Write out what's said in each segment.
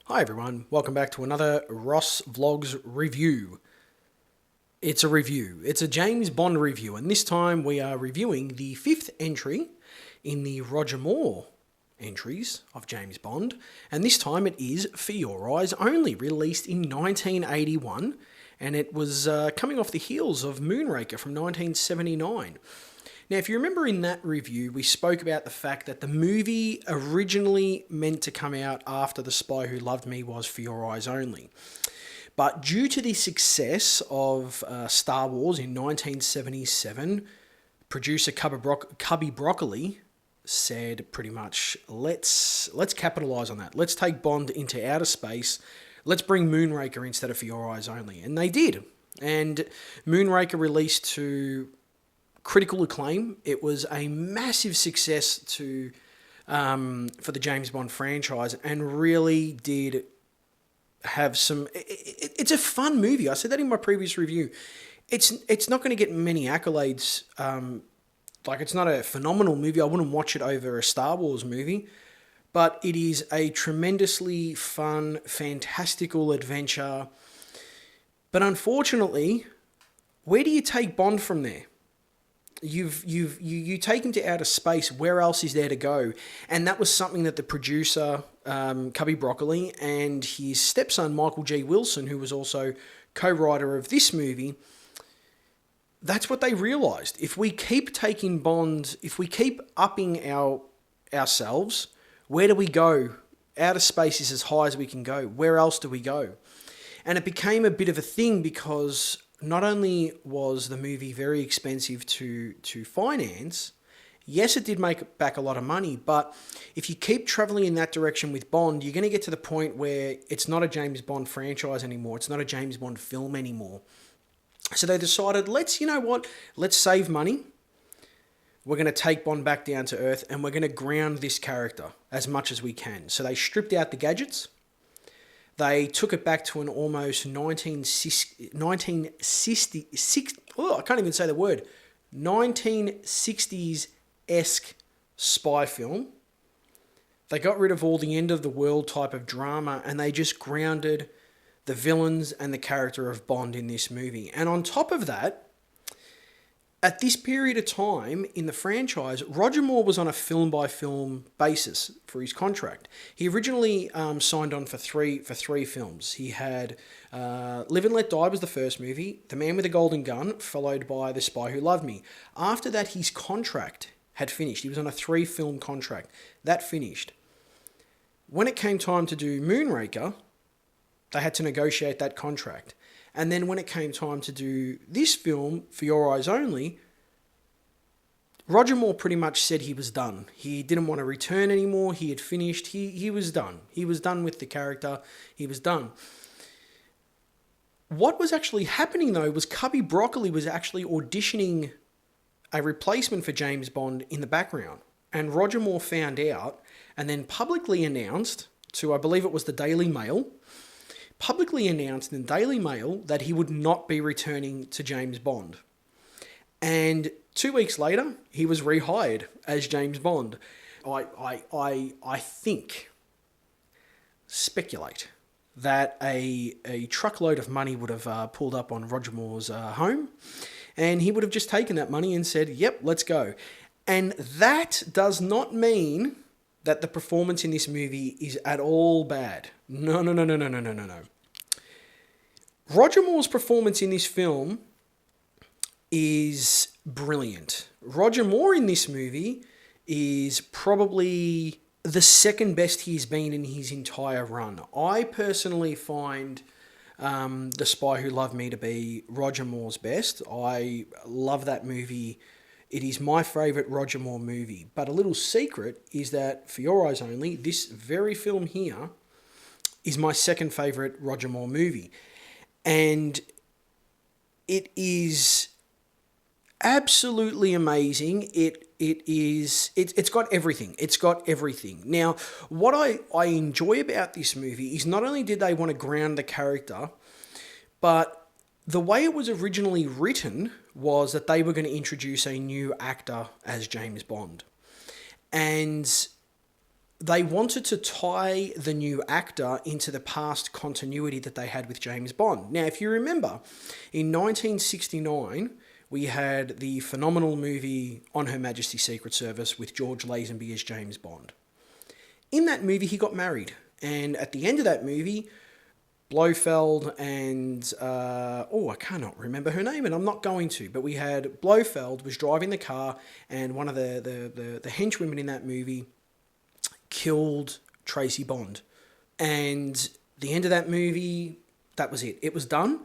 Hi everyone, welcome back to another Ross Vlogs review. It's a review. It's a James Bond review, and this time we are reviewing the fifth entry in the Roger Moore entries of James Bond, and this time it is For Your Eyes Only, released in 1981, and it was coming off the heels of Moonraker from 1979. Now, if you remember in that review, we spoke about the fact that the movie originally meant to come out after The Spy Who Loved Me was For Your Eyes Only. But due to the success of Star Wars in 1977, producer Cubby Broccoli said pretty much, let's capitalise on that. Let's take Bond into outer space. Let's bring Moonraker instead of For Your Eyes Only. And they did. And Moonraker released to critical acclaim. It was a massive success for the James Bond franchise, and really did have some. It's a fun movie. I said that in my previous review. It's not going to get many accolades. Like, it's not a phenomenal movie. I wouldn't watch it over a Star Wars movie, but it is a tremendously fun, fantastical adventure. But unfortunately, where do you take Bond from there? You take him to outer space. Where else is there to go? And that was something that the producer, Cubby Broccoli, and his stepson, Michael G. Wilson, who was also co-writer of this movie, that's what they realised. If we keep taking Bond, if we keep upping ourselves, where do we go? Outer space is as high as we can go. Where else do we go? And it became a bit of a thing because not only was the movie very expensive to finance, yes, it did make back a lot of money, but if you keep traveling in that direction with Bond, you're going to get to the point where it's not a James Bond franchise anymore. It's not a James Bond film anymore. So they decided, let's save money. We're going to take Bond back down to earth, and we're going to ground this character as much as we can. So they stripped out the gadgets. They took it back to an almost 1960s, I can't even say the word, 1960s-esque spy film. They got rid of all the end of the world type of drama, and they just grounded the villains and the character of Bond in this movie. And on top of that, at this period of time in the franchise, Roger Moore was on a film-by-film basis for his contract. He originally signed on for three films. He had Live and Let Die was the first movie, The Man with the Golden Gun, followed by The Spy Who Loved Me. After that, his contract had finished. He was on a 3-film contract. That finished. When it came time to do Moonraker, they had to negotiate that contract. And then when it came time to do this film, For Your Eyes Only, Roger Moore pretty much said he was done. He didn't want to return anymore. He had finished. He was done. He was done with the character. He was done. What was actually happening, though, was Cubby Broccoli was actually auditioning a replacement for James Bond in the background. And Roger Moore found out and then publicly announced to, I believe it was the Daily Mail, that he would not be returning to James Bond. And 2 weeks later, he was rehired as James Bond. I speculate that a truckload of money would have pulled up on Roger Moore's home, and he would have just taken that money and said, yep, let's go. And that does not mean that the performance in this movie is at all bad. No. Roger Moore's performance in this film is brilliant. Roger Moore in this movie is probably the second best he's been in his entire run. I personally find The Spy Who Loved Me to be Roger Moore's best. I love that movie. It is my favourite Roger Moore movie. But a little secret is that For Your Eyes Only, this very film here, is my second favourite Roger Moore movie. And it is absolutely amazing. It's got everything. It's got everything. Now, what I enjoy about this movie is not only did they want to ground the character, but the way it was originally written was that they were going to introduce a new actor as James Bond. And they wanted to tie the new actor into the past continuity that they had with James Bond. Now, if you remember, in 1969, we had the phenomenal movie On Her Majesty's Secret Service with George Lazenby as James Bond. In that movie, he got married. And at the end of that movie, Blofeld and, I cannot remember her name, and I'm not going to, but we had Blofeld was driving the car, and one of the henchwomen in that movie killed Tracy Bond. And the end of that movie, that was it. It was done.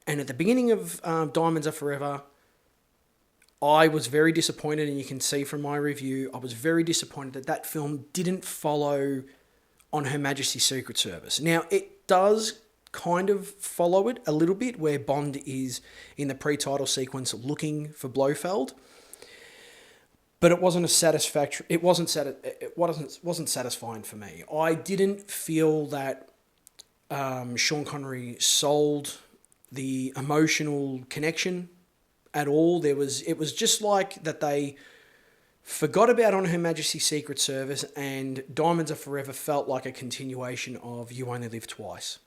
And at the beginning of Diamonds Are Forever, I was very disappointed, and you can see from my review, I was very disappointed that that film didn't follow On Her Majesty's Secret Service. Now, it does kind of follow it a little bit, where Bond is in the pre-title sequence looking for Blofeld, but it wasn't a satisfactory. It wasn't satisfying for me. I didn't feel that Sean Connery sold the emotional connection at all. It was just like that they forgot about On Her Majesty's Secret Service, and Diamonds Are Forever felt like a continuation of You Only Live Twice.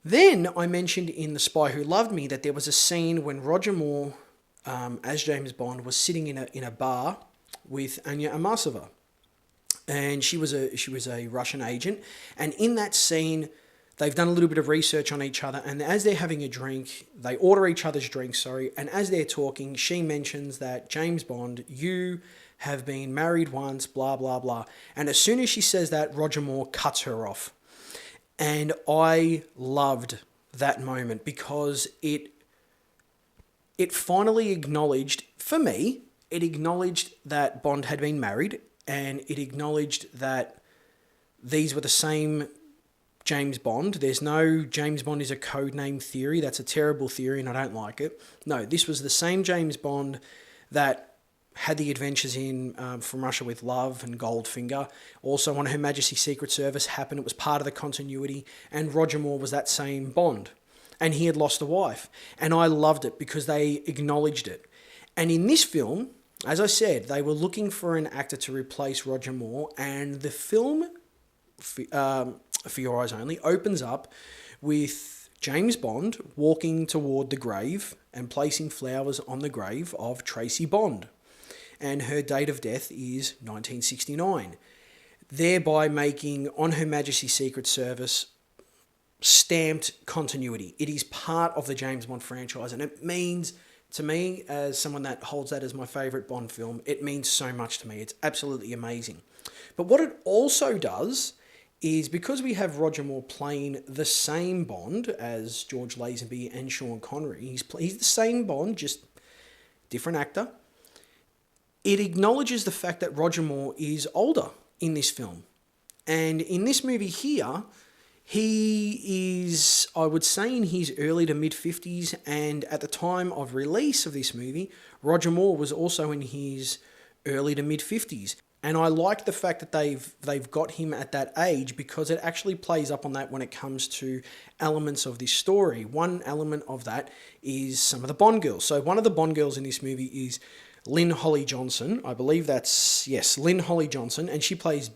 Then I mentioned in The Spy Who Loved Me that there was a scene when Roger Moore, as James Bond, was sitting in a bar with Anya Amasova, and she was a Russian agent. And in that scene, they've done a little bit of research on each other, and as they're having a drink, they order each other's drinks, and as they're talking, she mentions that, James Bond, you have been married once, blah, blah, blah. And as soon as she says that, Roger Moore cuts her off. And I loved that moment because it finally acknowledged, for me, it acknowledged that Bond had been married, and it acknowledged that these were the same James Bond. There's no James Bond is a codename theory. That's a terrible theory and I don't like it. No, this was the same James Bond that had the adventures in From Russia with Love and Goldfinger. Also on Her Majesty's Secret Service happened. It was part of the continuity, and Roger Moore was that same Bond. And he had lost a wife. And I loved it because they acknowledged it. And in this film, as I said, they were looking for an actor to replace Roger Moore, and the film, For Your Eyes Only, opens up with James Bond walking toward the grave and placing flowers on the grave of Tracy Bond. And her date of death is 1969, thereby making On Her Majesty's Secret Service stamped continuity. It is part of the James Bond franchise, and it means, to me, as someone that holds that as my favourite Bond film, it means so much to me. It's absolutely amazing. But what it also does is, because we have Roger Moore playing the same Bond as George Lazenby and Sean Connery, he's the same Bond, just different actor. It acknowledges the fact that Roger Moore is older in this film. And in this movie here, he is, I would say, in his early to mid-50s, and at the time of release of this movie, Roger Moore was also in his early to mid-50s. And I like the fact that they've got him at that age, because it actually plays up on that when it comes to elements of this story. One element of that is some of the Bond girls. So one of the Bond girls in this movie is Lynn Holly Johnson. I believe that's, yes, Lynn Holly Johnson, and she plays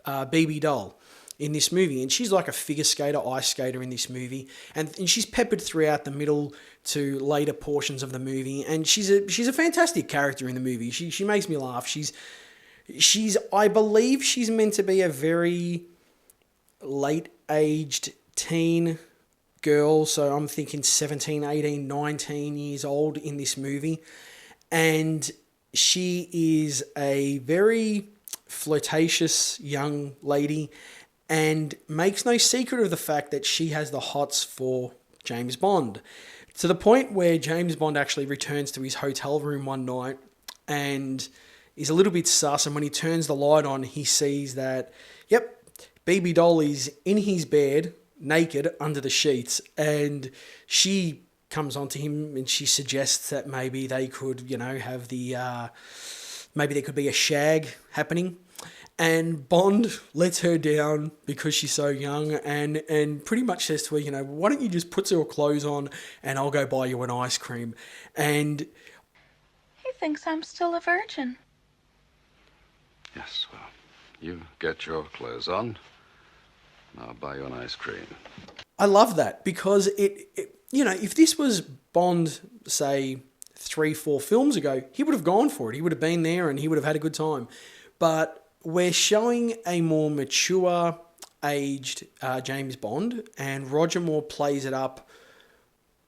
BB Doll in this movie, and she's like a figure skater, ice skater in this movie, and she's peppered throughout the middle to later portions of the movie, and she's a fantastic character in the movie. She makes me laugh. I believe she's meant to be a very late-aged teen girl, so I'm thinking 17, 18, 19 years old in this movie, and she is a very flirtatious young lady, and makes no secret of the fact that she has the hots for James Bond, to the point where James Bond actually returns to his hotel room one night and is a little bit sus, and when he turns the light on, he sees that, yep, BB Doll is in his bed, naked, under the sheets, and she comes onto him and she suggests that maybe they could, have maybe there could be a shag happening. And Bond lets her down because she's so young, and pretty much says to her, why don't you just put your clothes on and I'll go buy you an ice cream. And he thinks I'm still a virgin. Yes, well, You get your clothes on, and I'll buy you an ice cream. I love that because you know, if this was Bond, say 3, 4 films ago, he would have gone for it. He would have been there and he would have had a good time. But we're showing a more mature, aged James Bond, and Roger Moore plays it up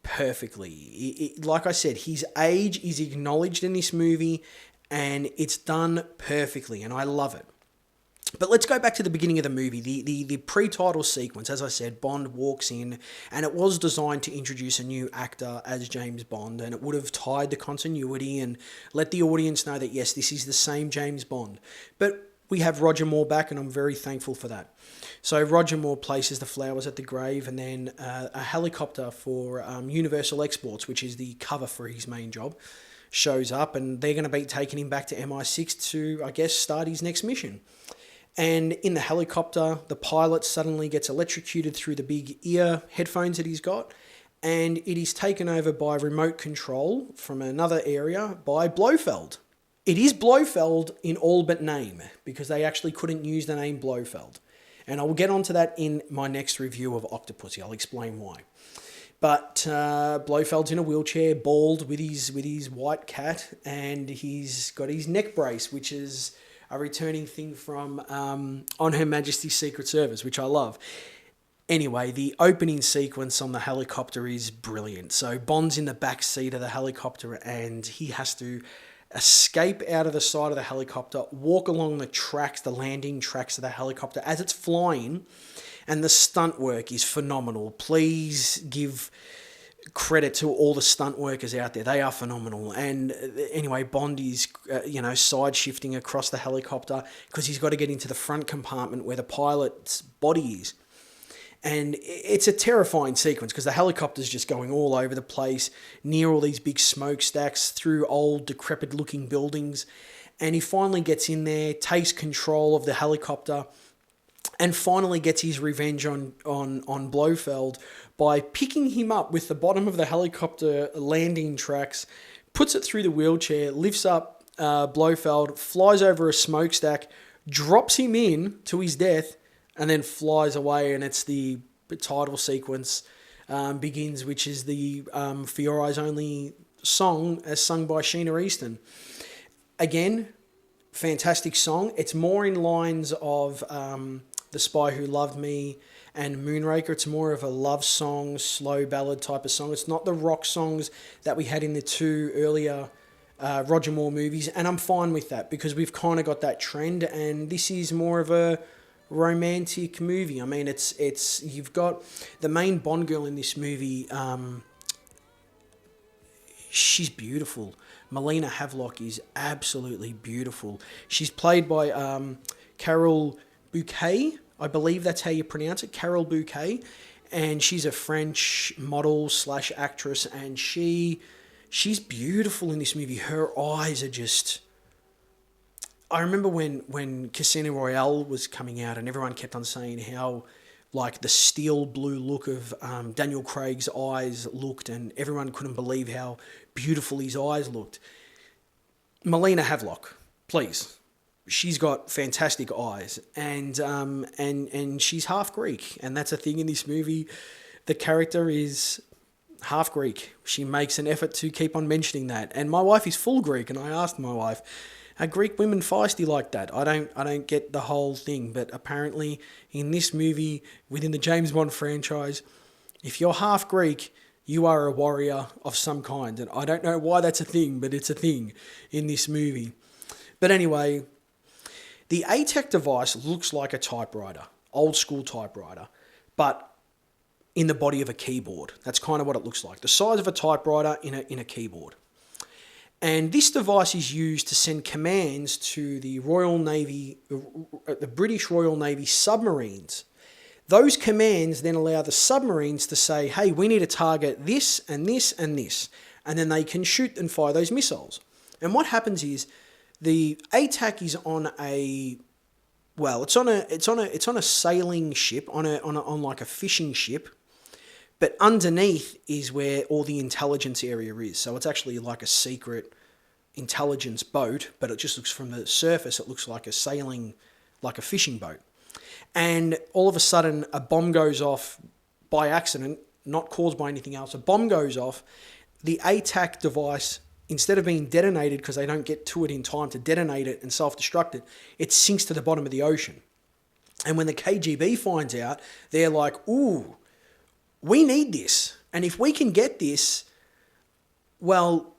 perfectly. Like I said, his age is acknowledged in this movie, and it's done perfectly, and I love it. But let's go back to the beginning of the movie, the pre-title sequence. As I said, Bond walks in, and it was designed to introduce a new actor as James Bond, and it would have tied the continuity and let the audience know that, yes, this is the same James Bond. But we have Roger Moore back, and I'm very thankful for that. So Roger Moore places the flowers at the grave, and then a helicopter for Universal Exports, which is the cover for his main job, shows up, and they're going to be taking him back to MI6 to, I guess, start his next mission. And in the helicopter, the pilot suddenly gets electrocuted through the big ear headphones that he's got, and it is taken over by remote control from another area by Blofeld. It is Blofeld in all but name, because they actually couldn't use the name Blofeld. And I will get onto that in my next review of Octopussy. I'll explain why. But Blofeld's in a wheelchair, bald, with his white cat, and he's got his neck brace, which is a returning thing from On Her Majesty's Secret Service, which I love. Anyway, the opening sequence on the helicopter is brilliant. So Bond's in the back seat of the helicopter, and he has to escape out of the side of the helicopter, walk along the tracks, the landing tracks of the helicopter as it's flying, and the stunt work is phenomenal. Please give credit to all the stunt workers out there. They are phenomenal. And anyway, Bond is, side shifting across the helicopter because he's got to get into the front compartment where the pilot's body is. And it's a terrifying sequence because the helicopter's just going all over the place, near all these big smokestacks, through old, decrepit-looking buildings. And he finally gets in there, takes control of the helicopter, and finally gets his revenge on Blofeld by picking him up with the bottom of the helicopter landing tracks, puts it through the wheelchair, lifts up Blofeld, flies over a smokestack, drops him in to his death, and then flies away. And it's the title sequence begins, which is the For Your Eyes Only song as sung by Sheena Easton. Again, fantastic song. It's more in lines of The Spy Who Loved Me and Moonraker. It's more of a love song, slow ballad type of song. It's not the rock songs that we had in the 2 earlier Roger Moore movies, and I'm fine with that because we've kind of got that trend, and this is more of a romantic movie. I mean, it's you've got the main Bond girl in this movie. She's beautiful. Melina Havelock is absolutely beautiful. She's played by Carole Bouquet. I believe that's how you pronounce it, Carole Bouquet. And she's a French model / actress, and she's beautiful in this movie. Her eyes are just... I remember when Casino Royale was coming out and everyone kept on saying how like the steel blue look of Daniel Craig's eyes looked, and everyone couldn't believe how beautiful his eyes looked. Melina Havelock, please. She's got fantastic eyes, and she's half Greek, and that's a thing in this movie. The character is half Greek. She makes an effort to keep on mentioning that, and my wife is full Greek, and I asked my wife, are Greek women feisty like that? I don't get the whole thing, but apparently in this movie, within the James Bond franchise, if you're half Greek, you are a warrior of some kind, and I don't know why that's a thing, but it's a thing in this movie. But anyway, the ATAC device looks like a typewriter, old school typewriter, but in the body of a keyboard. That's kind of what it looks like. The size of a typewriter in a keyboard. And this device is used to send commands to the Royal Navy, the British Royal Navy submarines. Those commands then allow the submarines to say, hey, we need to target this and this and this. And then they can shoot and fire those missiles. And what happens is the ATAC is on a, well, it's on a sailing ship, on like a fishing ship. But underneath is where all the intelligence area is. So it's actually like a secret intelligence boat, but it just looks from the surface, it looks like a sailing like a fishing boat. And all of a sudden, a bomb goes off by accident, not caused by anything else. A bomb goes off. The ATAC device, instead of being detonated because they don't get to it in time to detonate it and self-destruct it, it sinks to the bottom of the ocean. And when the KGB finds out, they're like, ooh, we need this. And if we can get this, well,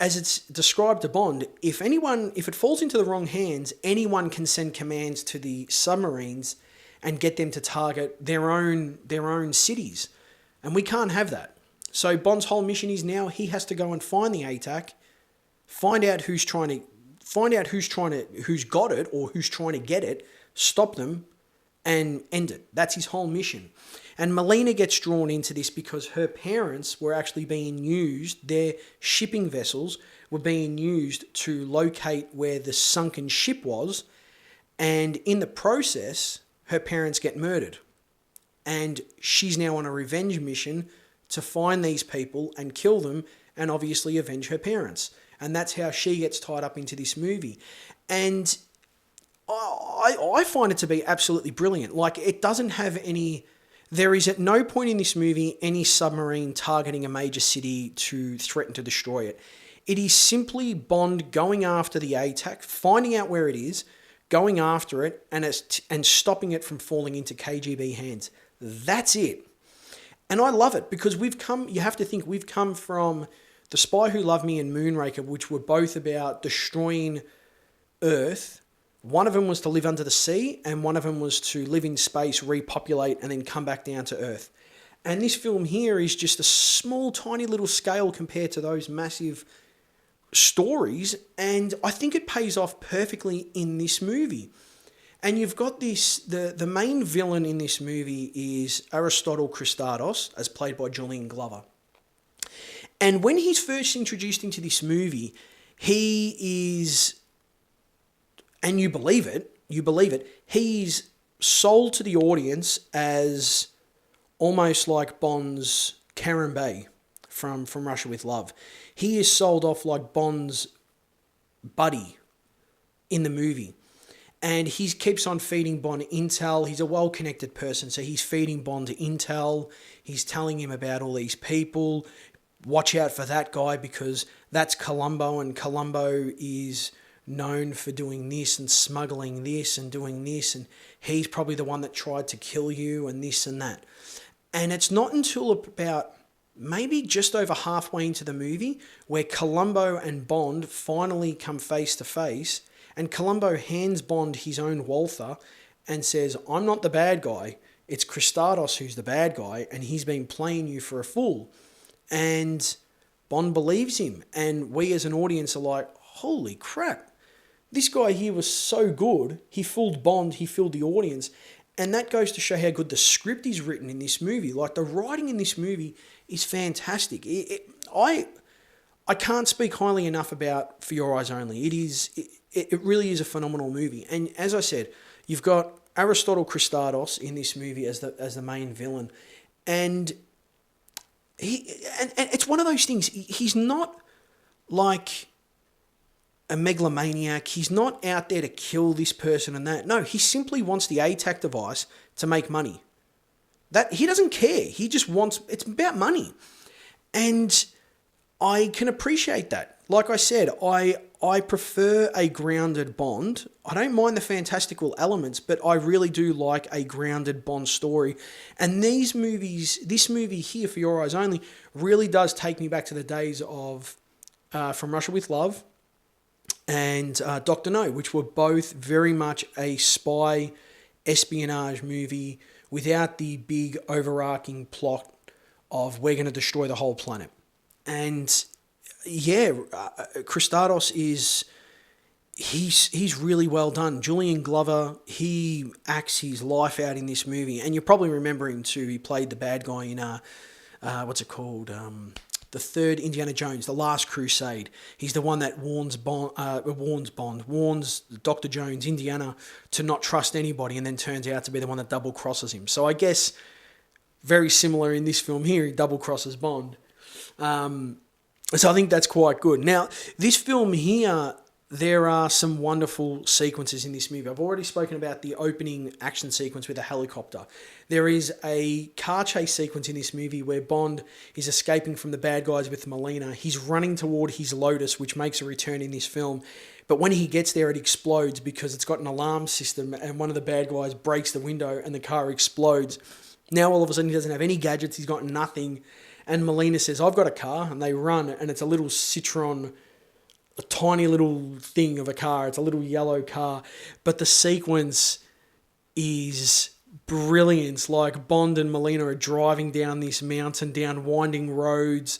as it's described to Bond, if it falls into the wrong hands, anyone can send commands to the submarines and get them to target their own cities. And we can't have that. So Bond's whole mission is now he has to go and find the ATAC, find out who's got it or who's trying to get it, stop them, and end it. That's his whole mission. And Melina gets drawn into this because her parents were actually being used, their shipping vessels were being used to locate where the sunken ship was, and in the process, her parents get murdered. And she's now on a revenge mission to find these people and kill them and obviously avenge her parents. And that's how she gets tied up into this movie. And I find it to be absolutely brilliant. Like, it doesn't have any... There is at no point in this movie any submarine targeting a major city to threaten to destroy it. It is simply Bond going after the ATAC, finding out where it is, going after it, and stopping it from falling into KGB hands. That's it. And I love it because you have to think, we've come from The Spy Who Loved Me and Moonraker, which were both about destroying Earth. One of them was to live under the sea, and one of them was to live in space, repopulate, and then come back down to Earth. And this film here is just a small, tiny little scale compared to those massive stories, and I think it pays off perfectly in this movie. And you've got the main villain in this movie is Aristotle Christados, as played by Julian Glover. And when he's first introduced into this movie, he is... And you believe it, he's sold to the audience as almost like Bond's Karen Bay from Russia with Love. He is sold off like Bond's buddy in the movie. And he keeps on feeding Bond intel. He's a well-connected person, so he's feeding Bond intel. He's telling him about all these people. Watch out for that guy because that's Columbo, and Columbo is known for doing this and smuggling this and doing this, and he's probably the one that tried to kill you and this and that. And it's not until about maybe just over halfway into the movie where Columbo and Bond finally come face to face, and Columbo hands Bond his own Walther and says, I'm not the bad guy, it's Christados who's the bad guy, and he's been playing you for a fool. And Bond believes him, and we as an audience are like, holy crap, this guy here was so good. He fooled Bond, he fooled the audience. And that goes to show how good the script is written in this movie. Like, the writing in this movie is fantastic. I can't speak highly enough about For Your Eyes Only. It really is a phenomenal movie. And as I said, you've got Aristotle Christados in this movie as the main villain. And it's one of those things. He's not like a megalomaniac. He's not out there to kill this person and that. No, he simply wants the ATAC device to make money. That he doesn't care. He just wants... It's about money. And I can appreciate that. Like I said, I prefer a grounded Bond. I don't mind the fantastical elements, but I really do like a grounded Bond story. And this movie here, For Your Eyes Only, really does take me back to the days of From Russia with Love and Dr. No, which were both very much a spy espionage movie without the big overarching plot of we're going to destroy the whole planet. And yeah, Christados he's really well done. Julian Glover, he acts his life out in this movie, and you probably remember him too. He played the bad guy in what's it called? The third Indiana Jones, The Last Crusade. He's the one that warns Dr. Jones, Indiana, to not trust anybody, and then turns out to be the one that double crosses him. So I guess very similar in this film here, he double crosses Bond. So I think that's quite good. Now, this film here, there are some wonderful sequences in this movie. I've already spoken about the opening action sequence with a helicopter. There is a car chase sequence in this movie where Bond is escaping from the bad guys with Melina. He's running toward his Lotus, which makes a return in this film. But when he gets there, it explodes because it's got an alarm system, and one of the bad guys breaks the window and the car explodes. Now all of a sudden he doesn't have any gadgets, he's got nothing. And Melina says, I've got a car, and they run, and it's a little Citroen, a tiny little thing of a car. It's a little yellow car. But the sequence is brilliant. Like Bond and Melina are driving down this mountain, down winding roads,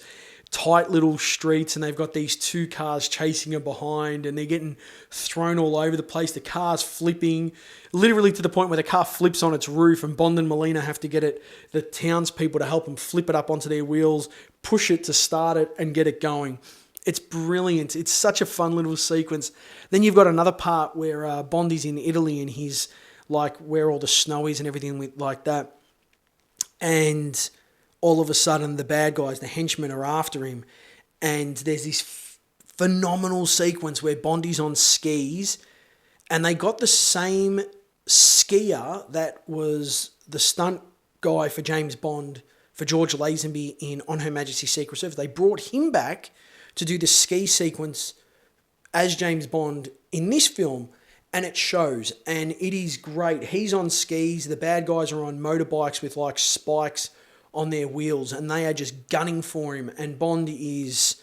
tight little streets, and they've got these two cars chasing them behind, and they're getting thrown all over the place. The car's flipping, literally to the point where the car flips on its roof, and Bond and Melina have to get the townspeople to help them flip it up onto their wheels, push it to start it, and get it going. It's brilliant. It's such a fun little sequence. Then you've got another part where Bond is in Italy, and he's like where all the snow is and everything like that. And all of a sudden the bad guys, the henchmen, are after him. And there's this phenomenal sequence where Bond is on skis, and they got the same skier that was the stunt guy for James Bond, for George Lazenby in On Her Majesty's Secret Service. They brought him back to do the ski sequence as James Bond in this film, and it shows, and it is great. He's on skis, the bad guys are on motorbikes with like spikes on their wheels, and they are just gunning for him, and Bond is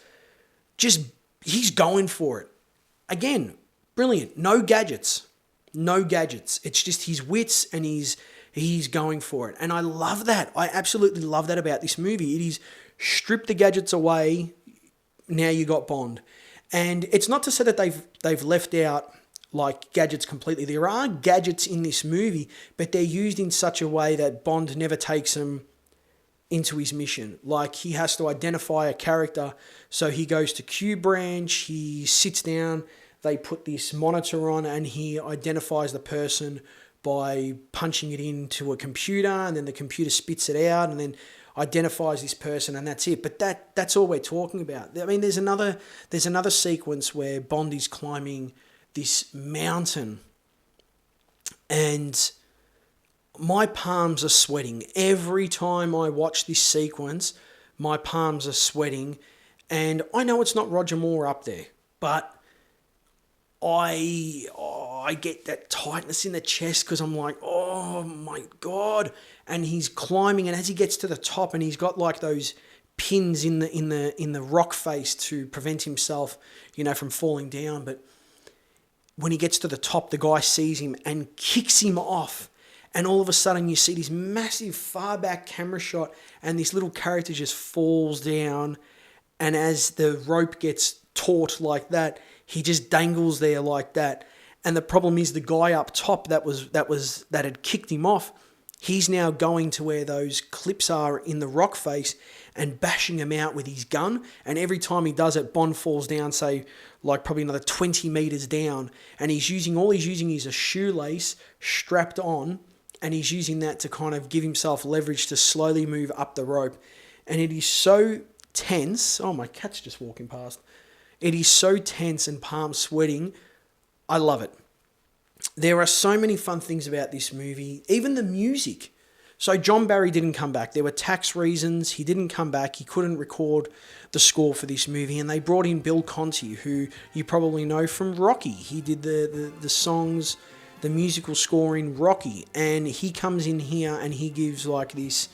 just, he's going for it. Again, brilliant. No gadgets. It's just his wits, and he's going for it. And I love that. I absolutely love that about this movie. It is strip the gadgets away. Now you got Bond. And it's not to say that they've left out like gadgets completely. There are gadgets in this movie, but they're used in such a way that Bond never takes them into his mission. Like, he has to identify a character, so he goes to Q branch, he sits down, they put this monitor on, and he identifies the person by punching it into a computer, and then the computer spits it out, and then identifies this person, and that's it. But that's all we're talking about. I mean, there's another sequence where Bond is climbing this mountain, and my palms are sweating. Every time I watch this sequence, my palms are sweating. And I know it's not Roger Moore up there, but I get that tightness in the chest because I'm like, oh my God. And he's climbing, and as he gets to the top, and he's got like those pins in the rock face to prevent himself, from falling down. But when he gets to the top, the guy sees him and kicks him off. And all of a sudden you see this massive far back camera shot, and this little character just falls down. And as the rope gets taut like that, he just dangles there like that. And the problem is the guy up top that had kicked him off, he's now going to where those clips are in the rock face and bashing him out with his gun. And every time he does it, Bond falls down, say, like probably another 20 meters down. And all he's using is a shoelace strapped on, and he's using that to kind of give himself leverage to slowly move up the rope. And it is so tense. Oh, my cat's just walking past. It is so tense and palm sweating. I love it. There are so many fun things about this movie. Even the music. So John Barry didn't come back. There were tax reasons. He didn't come back. He couldn't record the score for this movie. And they brought in Bill Conti, who you probably know from Rocky. He did the songs, the musical score in Rocky. And he comes in here and he gives like this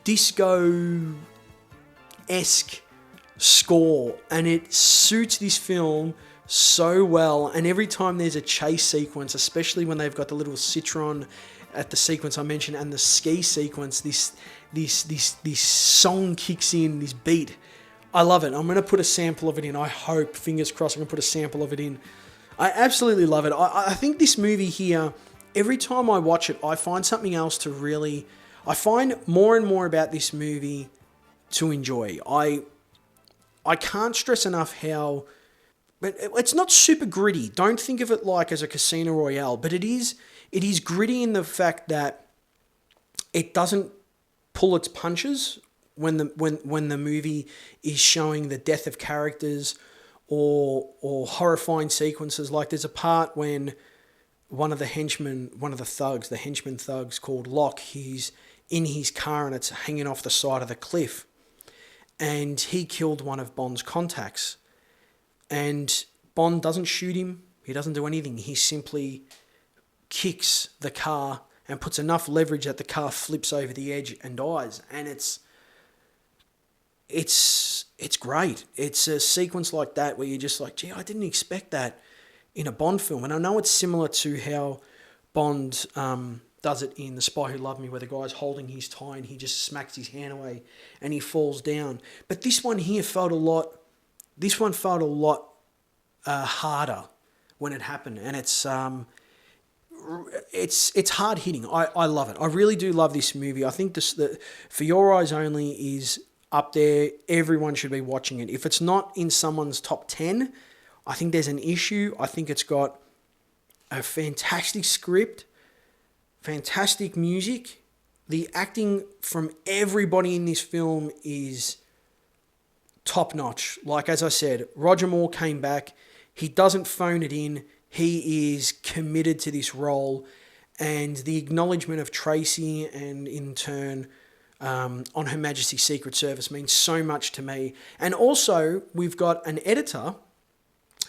disco-esque score. And it suits this film so well. And every time there's a chase sequence, especially when they've got the little Citroen at the sequence I mentioned and the ski sequence, this song kicks in, this beat. I love it. I'm going to put a sample of it in. I hope, fingers crossed, I'm going to put a sample of it in. I absolutely love it. I think this movie here, every time I watch it, I find something else to really... I find more and more about this movie to enjoy. I can't stress enough how... But it's not super gritty. Don't think of it like as a Casino Royale, but it is gritty in the fact that it doesn't pull its punches when the movie is showing the death of characters or horrifying sequences. Like there's a part when one of the henchman thugs called Locke, he's in his car and it's hanging off the side of the cliff. And he killed one of Bond's contacts. And Bond doesn't shoot him. He doesn't do anything. He simply kicks the car and puts enough leverage that the car flips over the edge and dies. And it's great. It's a sequence like that where you're just like, gee, I didn't expect that in a Bond film. And I know it's similar to how Bond does it in The Spy Who Loved Me, where the guy's holding his tie and he just smacks his hand away and he falls down. But this one here felt a lot harder when it happened, and it's hard hitting. I love it. I really do love this movie. I think For Your Eyes Only is up there. Everyone should be watching it. If it's not in someone's top 10, I think there's an issue. I think it's got a fantastic script, fantastic music. The acting from everybody in this film is top notch. Like, as I said, Roger Moore came back. He doesn't phone it in. He is committed to this role, and the acknowledgement of Tracy and in turn on Her Majesty's Secret Service means so much to me. And also, we've got an editor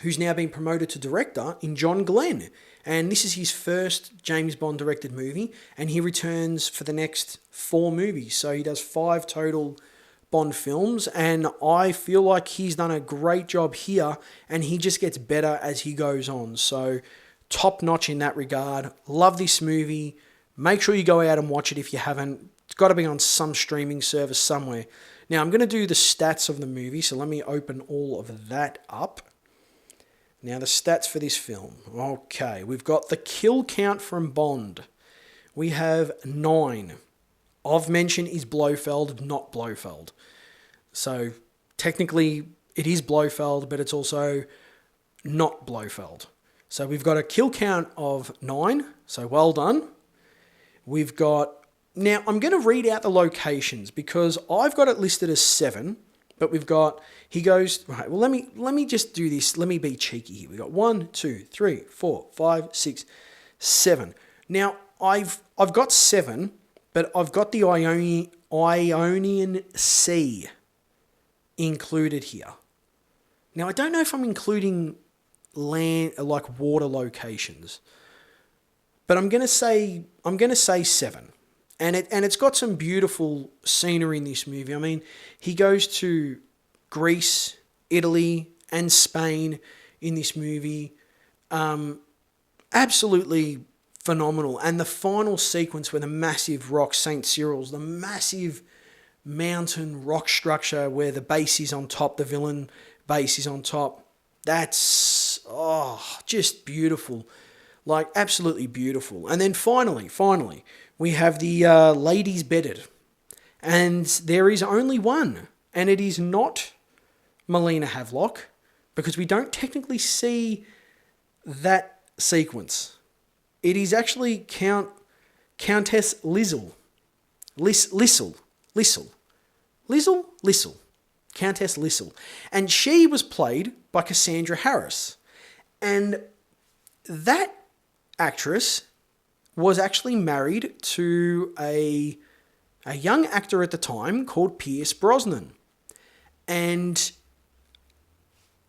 who's now been promoted to director in John Glenn. And this is his first James Bond directed movie, and he returns for the next 4 movies. So he does 5 total Bond films, and I feel like he's done a great job here, and he just gets better as he goes on. So top notch in that regard. Love this movie. Make sure you go out and watch it if you haven't. It's got to be on some streaming service somewhere. Now I'm going to do the stats of the movie, so let me open all of that up. Now the stats for this film. Okay, we've got the kill count from Bond. We have 9. Of mention is Blofeld, not Blofeld. So technically it is Blofeld, but it's also not Blofeld. So we've got a kill count of 9. So well done. We've got... Now I'm going to read out the locations because I've got it listed as 7. But we've got... He goes... Right, well, let me just do this. Let me be cheeky here. We've got 1, 2, 3, 4, 5, 6, 7. Now, I've got 7... But I've got the Ionian Sea included here. Now, I don't know if I'm including land, like water locations, but I'm gonna say 7. And it's got some beautiful scenery in this movie. I mean, he goes to Greece, Italy, and Spain in this movie. Absolutely phenomenal. And the final sequence where the massive rock, St. Cyril's, the massive mountain rock structure where the base is on top, the villain base is on top, that's just beautiful. Like, absolutely beautiful. And then finally, we have the ladies bedded. And there is only one. And it is not Melina Havelock, because we don't technically see that sequence. It is actually Countess Lizzle. Lissel. Countess Lissel. And she was played by Cassandra Harris. And that actress was actually married to a young actor at the time called Pierce Brosnan. And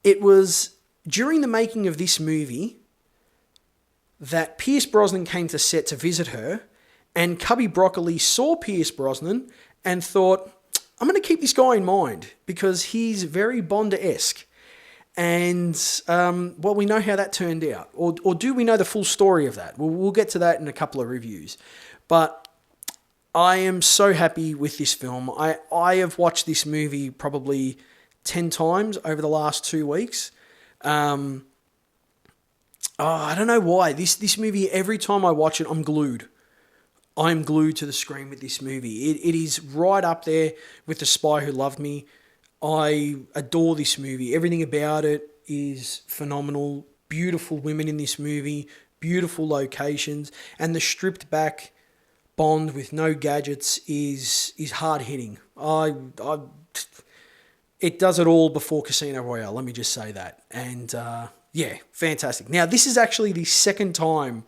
it was during the making of this movie that Pierce Brosnan came to set to visit her, and Cubby Broccoli saw Pierce Brosnan and thought, I'm going to keep this guy in mind because he's very Bond-esque. And, well, we know how that turned out. Or do we know the full story of that? We'll get to that in a couple of reviews. But I am so happy with this film. I have watched this movie probably 10 times over the last 2 weeks. I don't know why. This movie, every time I watch it, I'm glued. I'm glued to the screen with this movie. It is right up there with The Spy Who Loved Me. I adore this movie. Everything about it is phenomenal. Beautiful women in this movie. Beautiful locations. And the stripped back Bond with no gadgets is hard hitting. it does it all before Casino Royale, let me just say that. And yeah, fantastic. Now, this is actually the second time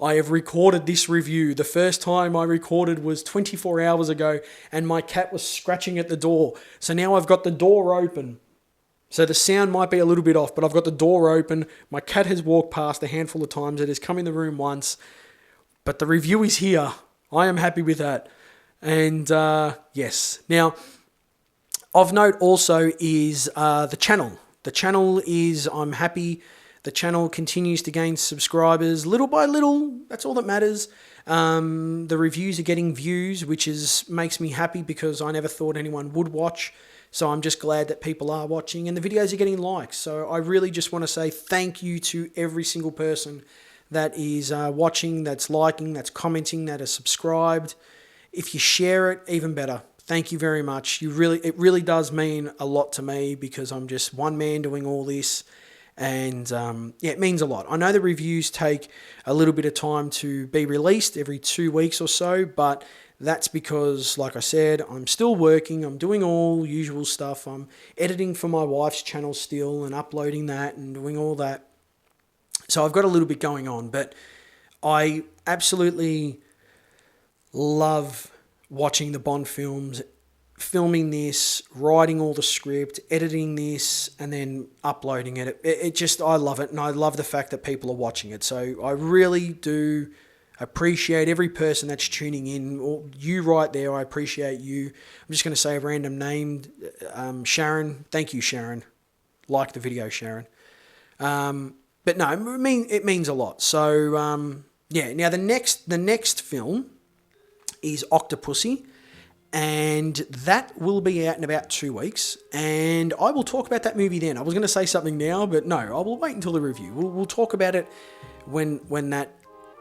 I have recorded this review. The first time I recorded was 24 hours ago, and my cat was scratching at the door. So now I've got the door open. So the sound might be a little bit off, but I've got the door open. My cat has walked past a handful of times. It has come in the room once. But the review is here. I am happy with that. And yes. Now, of note also is the channel. The channel is, I'm happy. The channel continues to gain subscribers little by little. That's all that matters. The reviews are getting views, which makes me happy because I never thought anyone would watch. So I'm just glad that people are watching, and the videos are getting likes. So I really just want to say thank you to every single person that is watching, that's liking, that's commenting, that is subscribed. If you share it, even better. Thank you very much. It really does mean a lot to me because I'm just one man doing all this. And yeah, it means a lot. I know the reviews take a little bit of time to be released, every 2 weeks or so, but that's because, like I said, I'm still working. I'm doing all usual stuff. I'm editing for my wife's channel still and uploading that and doing all that. So I've got a little bit going on, but I absolutely love watching the Bond films, filming this, writing all the script, editing this, and then uploading it. I love it, and I love the fact that people are watching it. So I really do appreciate every person that's tuning in. Or you right there, I appreciate you. I'm just going to say a random name, Sharon. Thank you, Sharon. Like the video, Sharon. But no, it means a lot. So yeah. Now the next film is Octopussy, and that will be out in about 2 weeks, and I will talk about that movie then. I was going to say something now, but no, I will wait until the review. We'll talk about it when that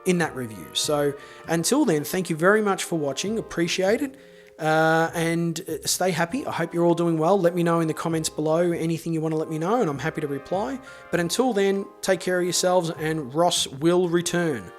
in that review. So until then, thank you very much for watching. Appreciate it. And stay happy. I hope you're all doing well. Let me know in the comments below anything you want to let me know, and I'm happy to reply. But until then, take care of yourselves, and Ross will return.